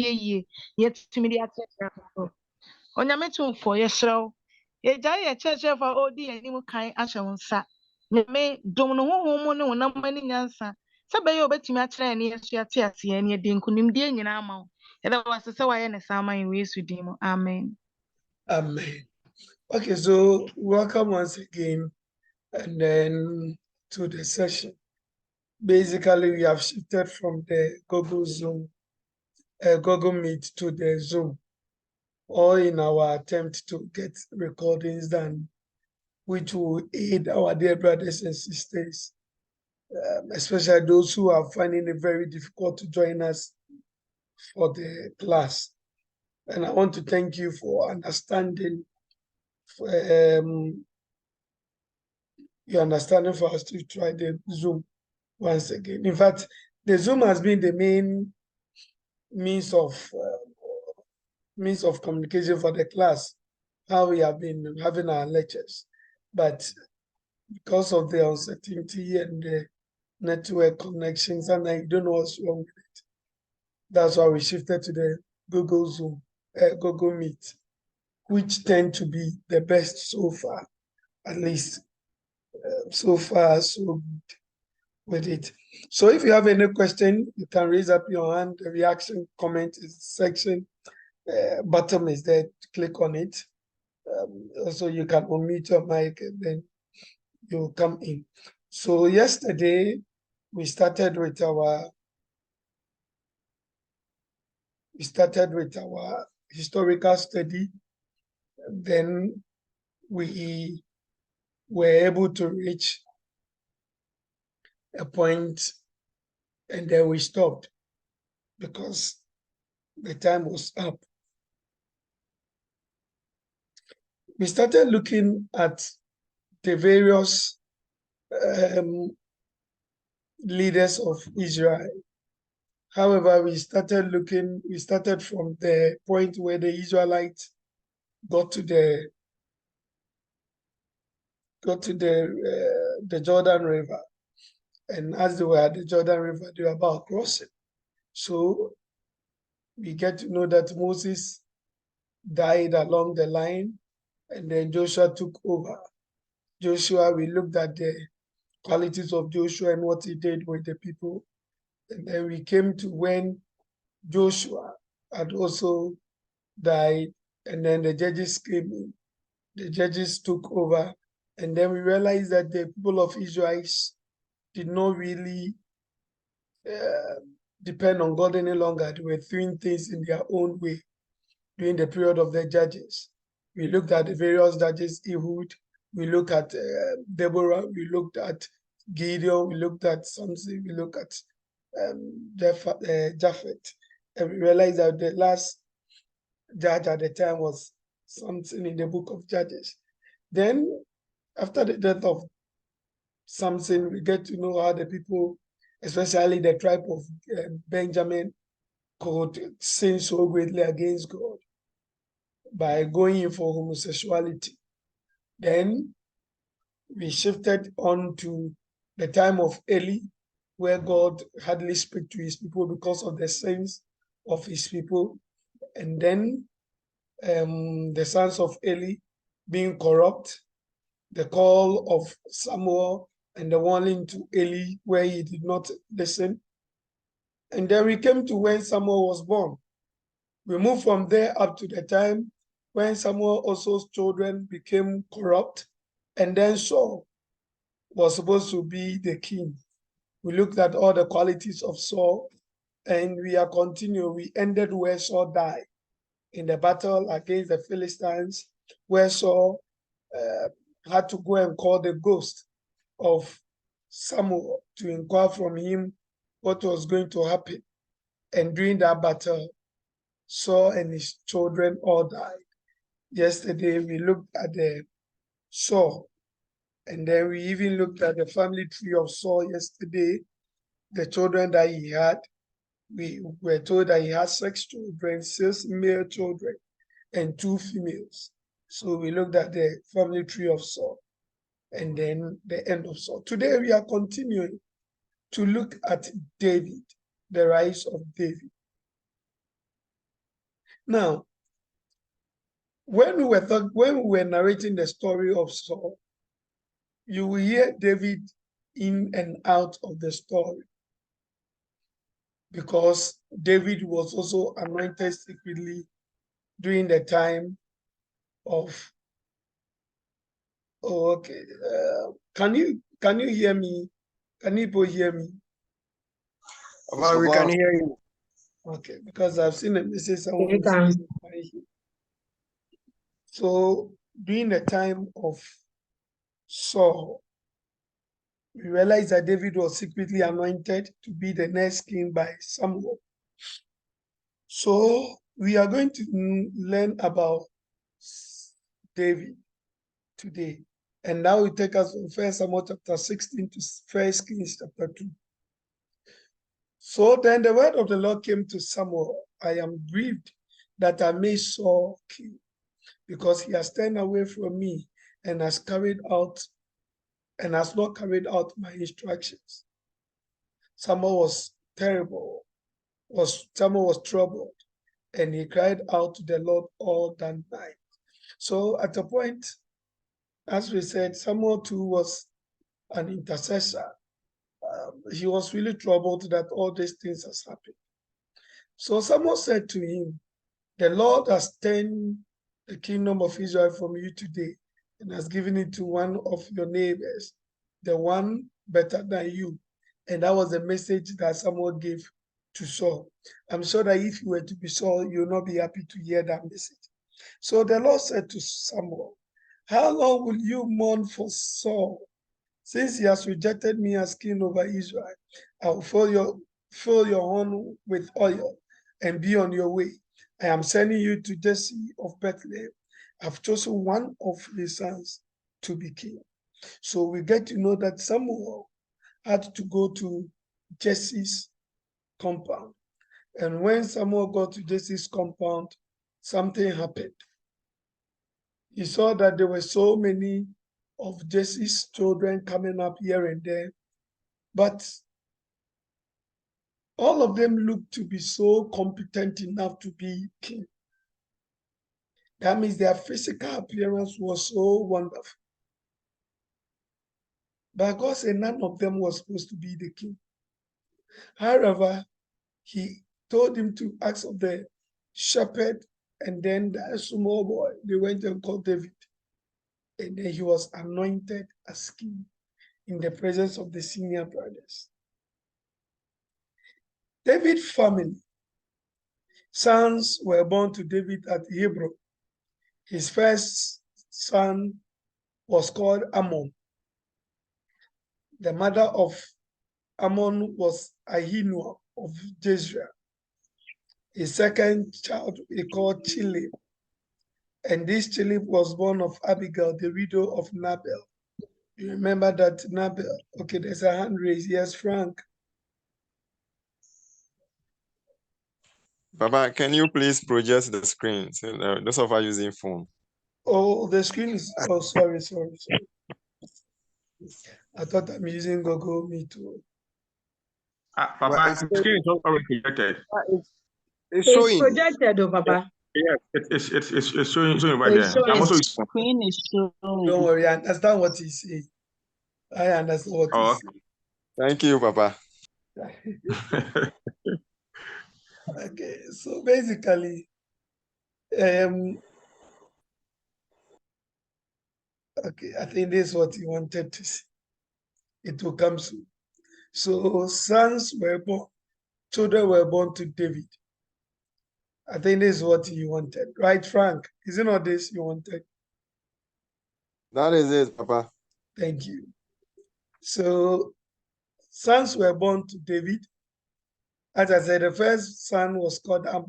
ye, yet to me the attack. On your metal for your show. Ye die a church of our old dear, and you kind asha sa. Me don't know who no money answer. Sabay over to my train, yes, she attends any dink on him, dear in amount. And that was so I and a summer in ways with him. Amen. Amen. Okay, so welcome once again, and then to the session. Basically, we have shifted from the Google Meet to the Zoom, all in our attempt to get recordings done, which will aid our dear brothers and sisters, especially those who are finding it very difficult to join us for the class. And I want to thank you for understanding, your understanding for us to try the Zoom once again. In fact, the Zoom has been the main means of communication for the class, how we have been having our lectures. But because of the uncertainty and the network connections, and I don't know what's wrong with it, that's why we shifted to the Google Zoom, Google Meet, which tend to be the best so far, at least so far, so good with it. So if you have any question, you can raise up your hand. The reaction comment section button is there. Click on it. Also, you can unmute your mic and then you'll come in. So yesterday, we started with our historical study. Then we were able to reach a point and then we stopped because the time was up. We started looking at the various leaders of Israel. However, we started from the point where the Israelites got to the Jordan River. And as they were at the Jordan River, they were about crossing. So we get to know that Moses died along the line, and then Joshua took over. Joshua, we looked at the qualities of Joshua and what he did with the people. And then we came to when Joshua had also died, and then the judges came in. The judges took over, and then we realized that the people of Israel did not really depend on God any longer. They were doing things in their own way during the period of the judges. We looked at the various judges, Ehud, we looked at Deborah, we looked at Gideon, we looked at Samson, we looked at Japhet, and we realized that the last judge at the time was Samson in the book of Judges. Then, after the death of Samson, we get to know how the people, especially the tribe of Benjamin, could sin so greatly against God by going in for homosexuality. Then we shifted on to the time of Eli, where God hardly spoke to his people because of the sins of his people. And then the sons of Eli being corrupt, the call of Samuel and the warning to Eli where he did not listen. And then we came to when Samuel was born. We moved from there up to the time when Samuel also's children became corrupt, and then Saul was supposed to be the king. We looked at all the qualities of Saul, and we are continuing. We ended where Saul died in the battle against the Philistines, where Saul had to go and call the ghost of Samuel to inquire from him what was going to happen. And during that battle, Saul and his children all died. Yesterday, we looked at the Saul, and then we even looked at the family tree of Saul yesterday, the children that he had. We were told that he had 6 children, 6 male children, and 2 females. So we looked at the family tree of Saul, and then the end of Saul. Today, we are continuing to look at David, the rise of David. Now, when we were narrating the story of Saul, you will hear David in and out of the story, because David was also anointed secretly during the time of. Oh, okay. Can you hear me? Can people hear me? Papa, we can hear you. Okay, because I've seen a message someone You can. says, so during the time of Saul, we realized that David was secretly anointed to be the next king by Samuel. So we are going to learn about David today. And now we take us from 1 Samuel chapter 16 to 1 Kings chapter 2. So then the word of the Lord came to Samuel, I am grieved that I made Saul king, because he has turned away from me and has not carried out my instructions. Samuel was terrible, Samuel was troubled, and he cried out to the Lord all that night. So at a point, as we said, Samuel too was an intercessor. He was really troubled that all these things has happened. So Samuel said to him, the Lord has turned the kingdom of Israel from you today and has given it to one of your neighbors, the one better than you. And that was the message that Samuel gave to Saul. I'm sure that if you were to be Saul, you'll not be happy to hear that message. So the Lord said to Samuel, how long will you mourn for Saul? Since he has rejected me as king over Israel, I will fill your horn with oil and be on your way. I am sending you to Jesse of Bethlehem. I've chosen one of his sons to be king. So we get to know that Samuel had to go to Jesse's compound. And when Samuel got to Jesse's compound, something happened. He saw that there were so many of Jesse's children coming up here and there, but all of them looked to be so competent enough to be king. That means their physical appearance was so wonderful. But God said none of them was supposed to be the king. However, he told him to ask of the shepherd and then the small boy. They went and called David. And then he was anointed as king in the presence of the senior brothers. David's family, sons were born to David at Hebron. His first son was called Ammon. The mother of Ammon was Ahinoam of Jezreel. His second child he called Chilib. And this Chilib was born of Abigail, the widow of Nabal. You remember that Nabal? Okay, there's a hand raised. Yes, Frank. Papa, can you please project the screen? So, those of us using phone. Oh, the screen is, oh, sorry. I thought I'm using Google Meet too. Papa, the screen is already projected. It's It's showing. projected, oh, Papa. Yes, it's showing right It's there. I'm showing. also Screen is showing. Don't worry, I understand what he's saying. I understand what Oh, he's Thank you, Papa. saying. Okay, so basically, okay, I think this is what he wanted to see. It will come soon. So sons were born, children were born to David. I think this is what he wanted, right, Frank? Is it not this you wanted? That is it, Papa. Thank you. So sons were born to David. As I said, the first son was called Ammon,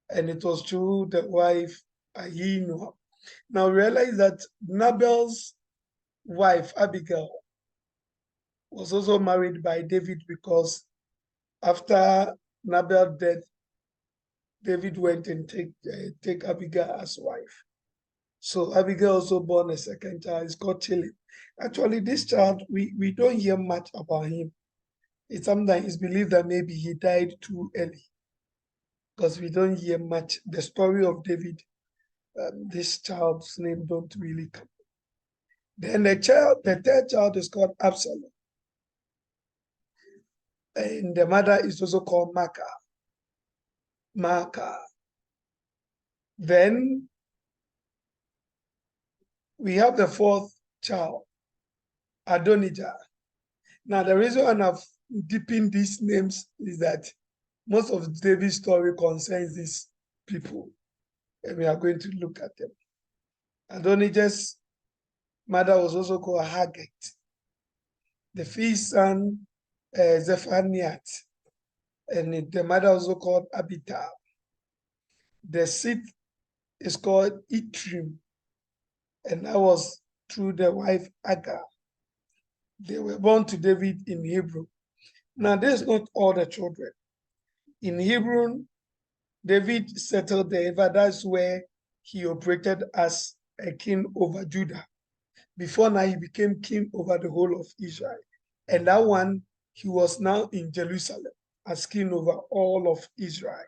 and it was through the wife Ahinoam. Now realize that Nabal's wife Abigail was also married by David, because after Nabal's death, David went and take Abigail as wife. So Abigail also born a second child. It's called Chilib. Actually, this child, we don't hear much about him. It's sometimes believed that maybe he died too early. because we don't hear much. The story of David, this child's name don't really come. Then the third child is called Absalom. And the mother is also called Maacah. Then we have the fourth child, Adonijah. Now, the reason I've deepened these names is that most of David's story concerns these people, and we are going to look at them. Adonijah's mother was also called Haggith. The fifth son, Zephaniah, and the mother also called Abital. The sixth is called Itrim, and that was through the wife Agar. They were born to David in Hebron. Now, this is not all the children. In Hebron, David settled there, but that's where he operated as a king over Judah. Before now, he became king over the whole of Israel. And that one, he was now in Jerusalem as king over all of Israel.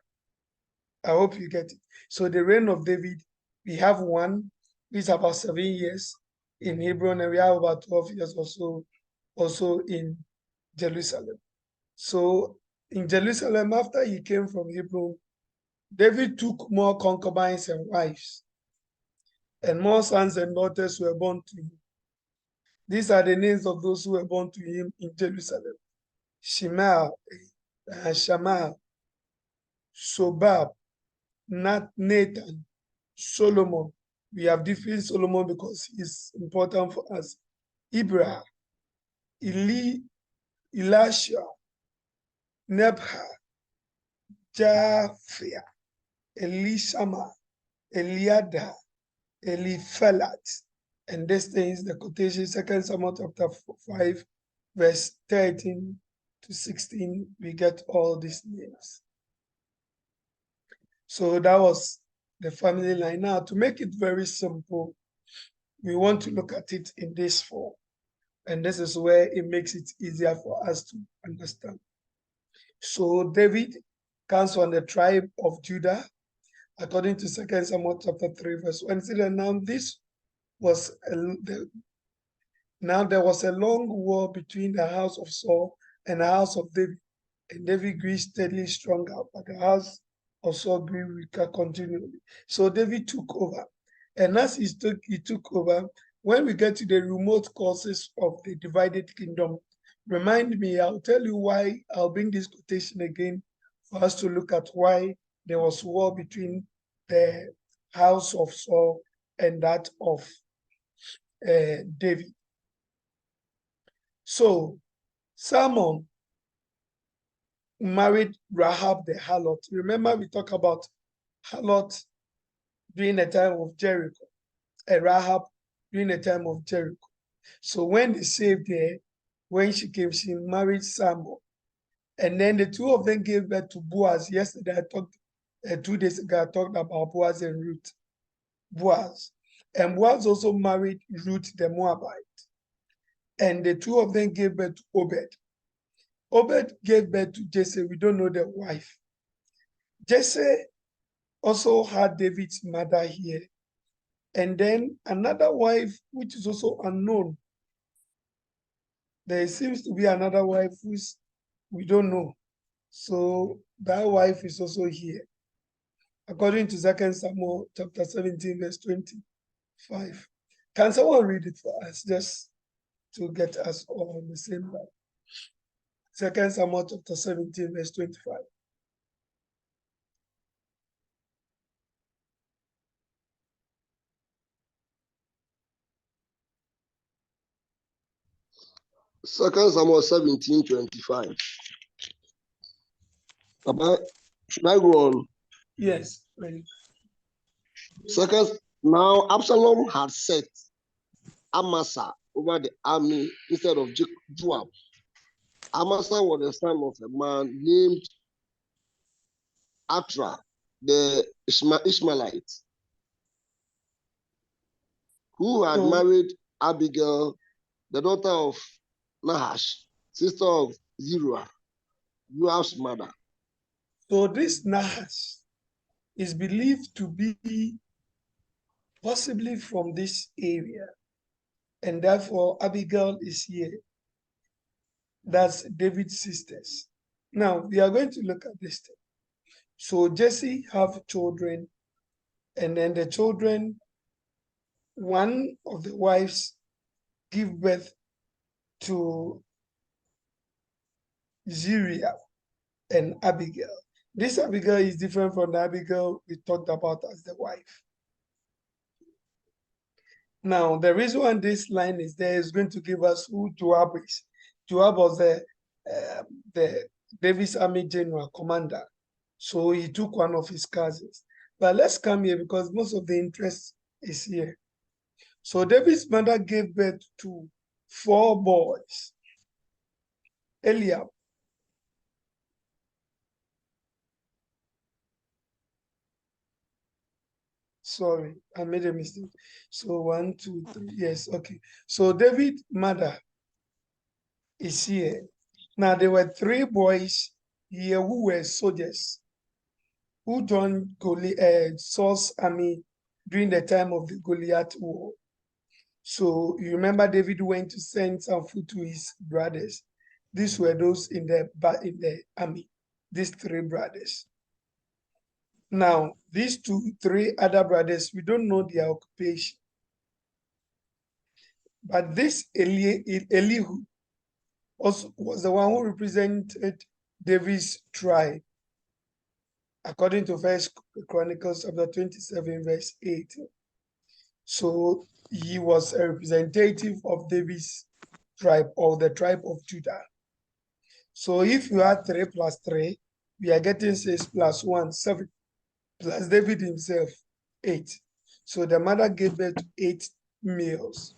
I hope you get it. So the reign of David, we have one, which is about 7 years in Hebron, and we have about 12 years or so also in Jerusalem. So in Jerusalem, after he came from Hebron, David took more concubines and wives, and more sons and daughters were born to him. These are the names of those who were born to him in Jerusalem: Shema, Shammah, Sobab, Nathan, Solomon. We have different Solomon because he's important for us. Ibrah, Elisha, Nebha, Japhia, Elishama, Eliada, Eliphalet. And this thing is the quotation, 2 Samuel chapter 5, verse 13 to 16. We get all these names. So that was the family line. Now, to make it very simple, we want to look at it in this form. And this is where it makes it easier for us to understand. So David comes from the tribe of Judah, according to 2 Samuel chapter 3, verse 1. Now there was a long war between the house of Saul and the house of David, and David grew steadily stronger, but the house of Saul grew weaker continually. So David took over, and as he took over, when we get to the remote causes of the divided kingdom, remind me, I'll tell you why. I'll bring this quotation again for us to look at why there was war between the house of Saul and that of David. So Solomon married Rahab the harlot. Remember, we talked about harlot during the time of Jericho, and Rahab during the time of Jericho. So when they saved her, when she came, she married Samuel. And then the two of them gave birth to Boaz. Yesterday, I talked, 2 days ago, I talked about Boaz and Ruth. Boaz. And Boaz also married Ruth the Moabite. And the two of them gave birth to Obed. Obed gave birth to Jesse. We don't know the wife. Jesse also had David's mother here. And then another wife, which is also unknown. There seems to be another wife who's we don't know. So that wife is also here. According to 2 Samuel chapter 17, verse 25. Can someone read it for us just to get us all on the same line? 2 Samuel chapter 17, verse 25. Second Samuel 17:25. Papa, should I go on? Yes, ready. Now Absalom had set Amasa over the army instead of Joab. Amasa was the son of a man named Atra, the Ishmaelite, who had married Abigail, the daughter of Nahash, sister of Zeruiah, Joab's mother. So this Nahash is believed to be possibly from this area. And therefore, Abigail is here. That's David's sisters. Now, we are going to look at this thing. So Jesse have children, and then the children, one of the wives give birth to Zuriel and Abigail. This Abigail is different from the Abigail we talked about as the wife. Now, the reason why this line is there is going to give us who Joab is. Joab was the David's army general commander. So he took one of his cousins. But let's come here because most of the interest is here. So David's mother gave birth to 4 boys. Eliab, sorry, I made a mistake. So 1, 2, 3, yes, okay. So David's mother is here. Now there were 3 boys here who were soldiers who joined Saul's army during the time of the Goliath war. So you remember David went to send some food to his brothers. These were those in the army, these 3 brothers. Now, these 3 other brothers, we don't know their occupation. But this Elihu also was the one who represented David's tribe, according to First Chronicles chapter 27, verse 8. So he was a representative of David's tribe, or the tribe of Judah. So if you add 3 plus 3, we are getting 6 plus 1, 7, plus David himself, 8. So the mother gave birth to 8 males.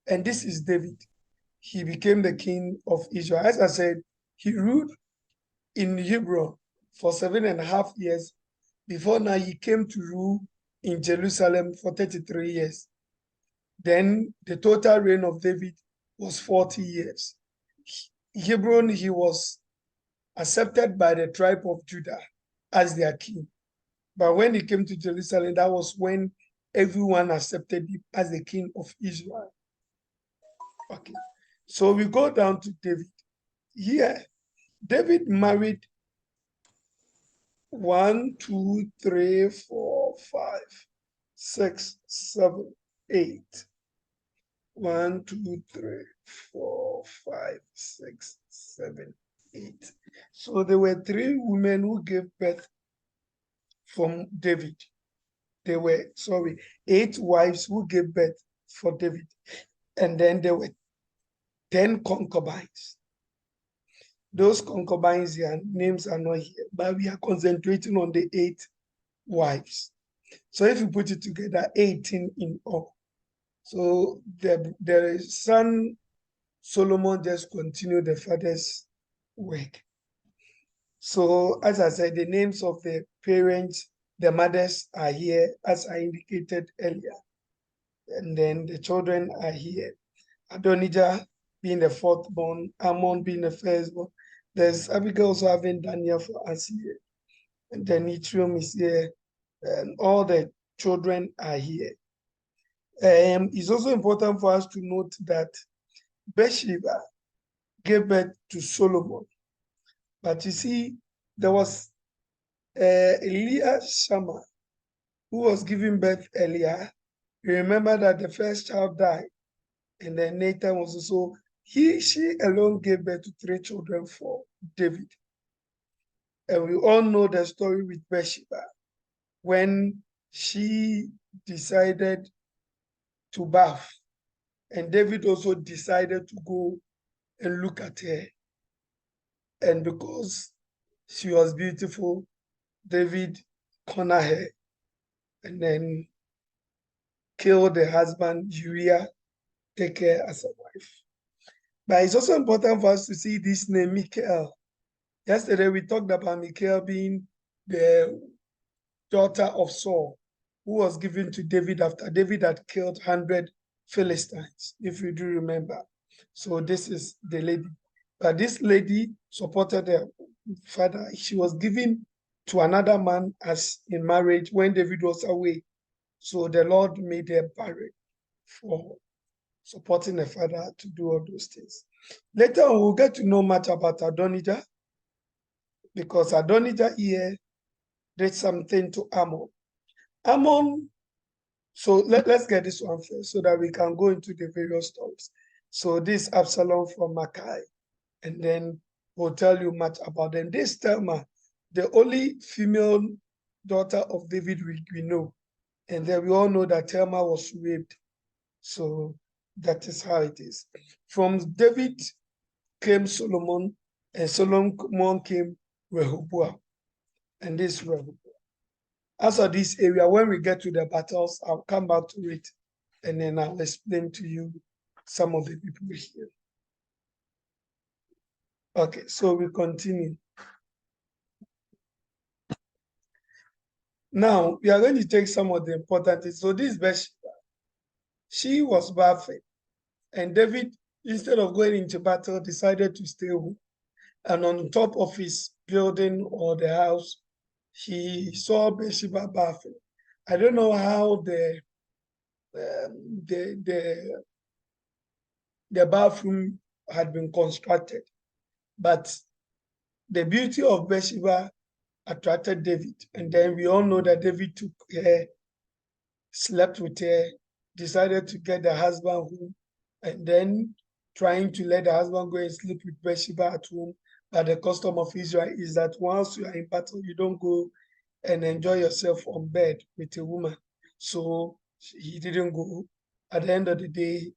And this is David. He became the king of Israel. As I said, he ruled in Hebron for 7.5 years. Before now, he came to rule in Jerusalem for 33 years. Then the total reign of David was 40 years. Hebron, he was accepted by the tribe of Judah as their king. But when he came to Jerusalem, that was when everyone accepted him as the king of Israel. Okay, so we go down to David. Here, David married 1, 2, 3, 4, 5, 6, 7, 8. 1, 2, 3, 4, 5, 6, 7, 8. So there were 3 women who gave birth from David. There were, 8 wives who gave birth for David. And then there were 10 concubines. Those concubines, their names are not here, but we are concentrating on the 8 wives. So if you put it together, 18 in all. So the son Solomon just continued the father's work. So as I said, the names of the parents, the mothers are here, as I indicated earlier. And then the children are here. Adonijah being the 4th born, Ammon being the 1st born. There's Abigail also having Daniel for us here. And then Ephraim is here. And all the children are here. It's also important for us to note that Bathsheba gave birth to Solomon. But you see, there was Eliah Shammah who was giving birth earlier. You remember that the first child died, and then Nathan was also, she alone gave birth to 3 children for David. And we all know the story with Bathsheba, when she decided to bath, and David also decided to go and look at her. And because she was beautiful, David cornered her and then killed the husband, Uriah, take her as a wife. But it's also important for us to see this name, Michal. Yesterday, we talked about Michal being the daughter of Saul, who was given to David after David had killed 100 Philistines, if you do remember. So this is the lady. But this lady supported her father. She was given to another man as in marriage when David was away. So the Lord made a barrier for supporting the father to do all those things. Later on, we'll get to know much about Adonijah, because Adonijah here did something to Ammon. Ammon, so let's get this one first so that we can go into the various stories. So this Absalom from Makkah, and then we'll tell you much about them. This Tamar, the only female daughter of David we know. And then we all know that Tamar was raped. So that is how it is. From David came Solomon, and Solomon came Rehoboam. And this Rehoboam. As of this area, when we get to the battles, I'll come back to it, and then I'll explain to you some of the people here. Okay, so we continue. Now, we are going to take some of the important things. So this Bathsheba, she was baffled, and David, instead of going into battle, decided to stay home. And on top of his building or the house, he saw Bathsheba bathing. I don't know how the bathroom had been constructed, but the beauty of Bathsheba attracted David. And then we all know that David took her, slept with her, decided to get the husband home, and then trying to let the husband go and sleep with Bathsheba at home. But the custom of Israel is that once you are in battle, you don't go and enjoy yourself on bed with a woman. So he didn't go. At the end of the day,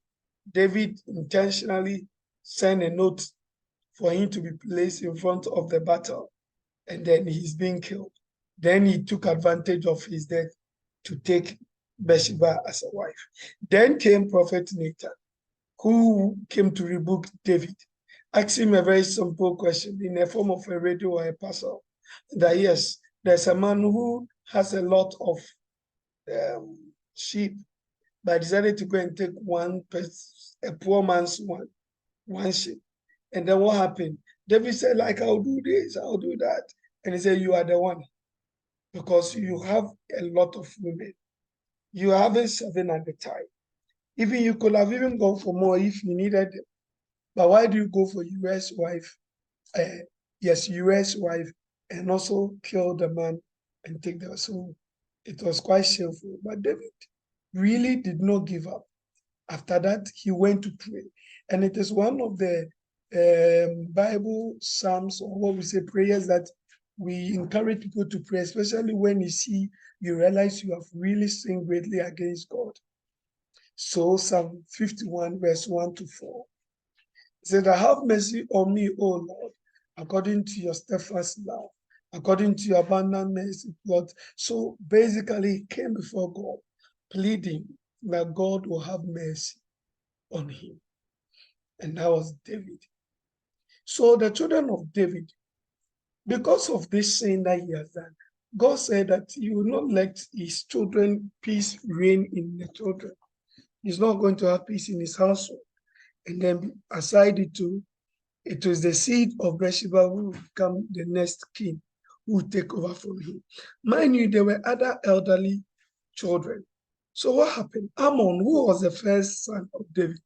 David intentionally sent a note for him to be placed in front of the battle, and then he's being killed. Then he took advantage of his death to take Bathsheba as a wife. Then came Prophet Nathan, who came to rebuke David, asked him a very simple question in the form of a radio or a parcel, that yes, there's a man who has a lot of sheep, but decided to go and take a poor man's one sheep. And then what happened? David said, like, I'll do this, I'll do that. And he said, you are the one, because you have a lot of women. You haven't 7 at the time. Even you could have even gone for more if you needed them. But why do you go for US wife? Yes, US wife, and also kill the man and take the, so it was quite shameful. But David really did not give up. After that, he went to pray. And it is one of the Bible psalms, or what we say, prayers that we encourage people to pray, especially when you realize you have really sinned greatly against God. So Psalm 51, verse 1 to 4. It says, have mercy on me, O Lord, according to your steadfast love, according to your abundant mercy, Lord. So basically, he came before God, pleading that God will have mercy on him. And that was David. So the children of David, because of this sin that he has done, God said that he will not let his children peace reign in the children. He's not going to have peace in his household. And then aside it was the seed of Bathsheba who will become the next king, who will take over from him. Mind you, there were other elderly children. So what happened? Ammon, who was the first son of David,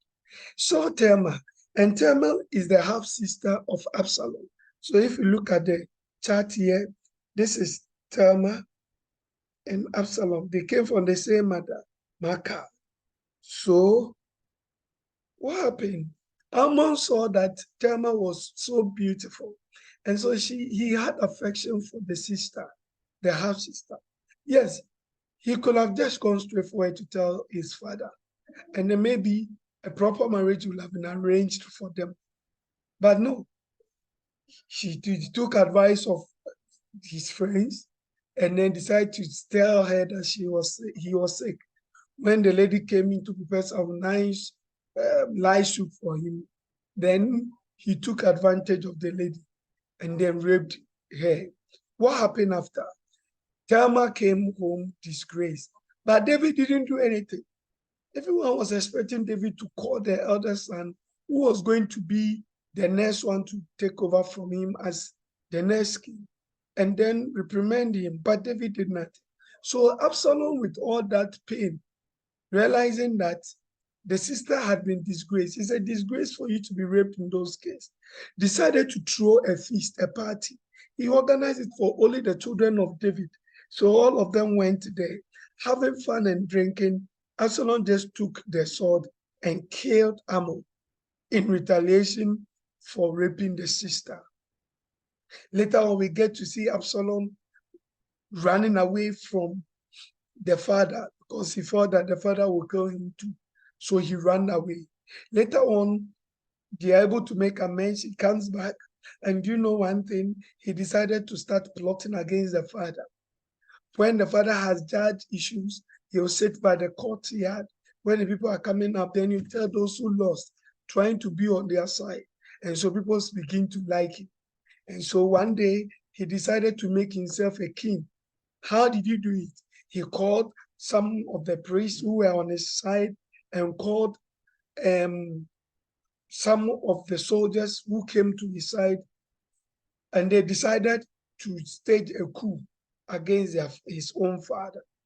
saw Tamar, and Tamar is the half-sister of Absalom. So if you look at the chart here, this is Tamar and Absalom. They came from the same mother, Makkah. So what happened? Ammon saw that Tamar was so beautiful, and so he had affection for the sister, the half-sister. Yes, he could have just gone straight forward to tell his father, and then maybe a proper marriage would have been arranged for them. But no, he took advice of his friends and then decided to tell her that he was sick. When the lady came in to prepare some nice light soup for him, then he took advantage of the lady and then raped her. What happened after? Tamar came home disgraced, but David didn't do anything. Everyone was expecting David to call the elder son, who was going to be the next one to take over from him as the next king. and then reprimand him, but David did not. So Absalom, with all that pain, realizing that the sister had been disgraced, it's a disgrace for you to be raped in those cases, decided to throw a feast, a party. He organized it for only the children of David. So all of them went there, having fun and drinking. Absalom just took the sword and killed Ammon in retaliation for raping the sister. Later on, we get to see Absalom running away from the father because he thought that the father would kill him too. So he ran away. Later on, they are able to make amends. He comes back. And you know one thing, he decided to start plotting against the father. When the father has judge issues, he'll sit by the courtyard. When the people are coming up, then you tell those who lost, trying to be on their side. And so people begin to like him. And so one day, he decided to make himself a king. How did he do it? He called some of the priests who were on his side and called some of the soldiers who came to his side, and they decided to stage a coup against his own father.